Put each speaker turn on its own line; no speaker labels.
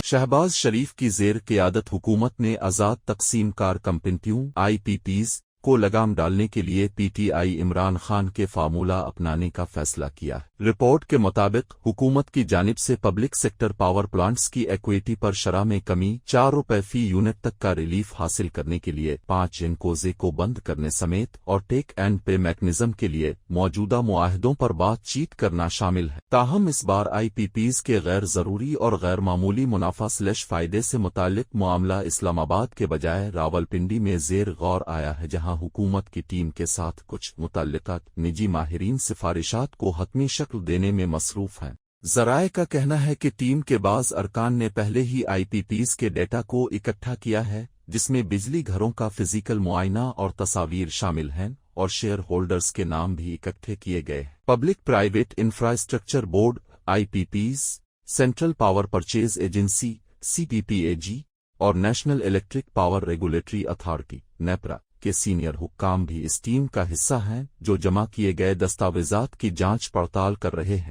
शहबाज शरीफ की ज़ेर क़यादत हुकूमत ने आज़ाद तक़सीम कार कंपनियों IPPs को लगाम डालने के लिए PTI इमरान खान के फार्मूला अपनाने का फैसला किया। रिपोर्ट के मुताबिक हुकूमत की जानिब से पब्लिक सेक्टर पावर प्लांट्स की इक्विटी पर शरह में कमी, ₹4 फी यूनिट तक का रिलीफ हासिल करने के लिए 5 जिनकोज़े को बंद करने समेत और टेक एंड पे मैकेनिज्म के लिए मौजूदा मुआहदों पर बातचीत करना शामिल है। ताहम इस बार IPPs के गैर ज़रूरी और गैर मामूली मुनाफा फ़ायदे से मुताल्लिक मामला इस्लामाबाद के बजाय रावलपिंडी में ज़ेर गौर आया है, जहां हुकूमत की टीम के साथ कुछ मुतल्लिका निजी माहिरीन सिफारिशात को हतमी शक्ल देने में मसरूफ हैं। ज़राए का कहना है कि टीम के बाज़ अरकान ने पहले ही IPPs के डेटा को इकट्ठा किया है, जिसमें बिजली घरों का फिजिकल मुआयना और तस्वीर शामिल हैं, और शेयर होल्डर्स के नाम भी इकट्ठे किए गए। Public private infrastructure board IPPs, central power purchase agency CPPAG और national electric power regulatory authority NEPRA के सीनियर हुक्काम भी इस टीम का हिस्सा हैं, जो जमा किए गए दस्तावेजात की जांच पड़ताल कर रहे हैं।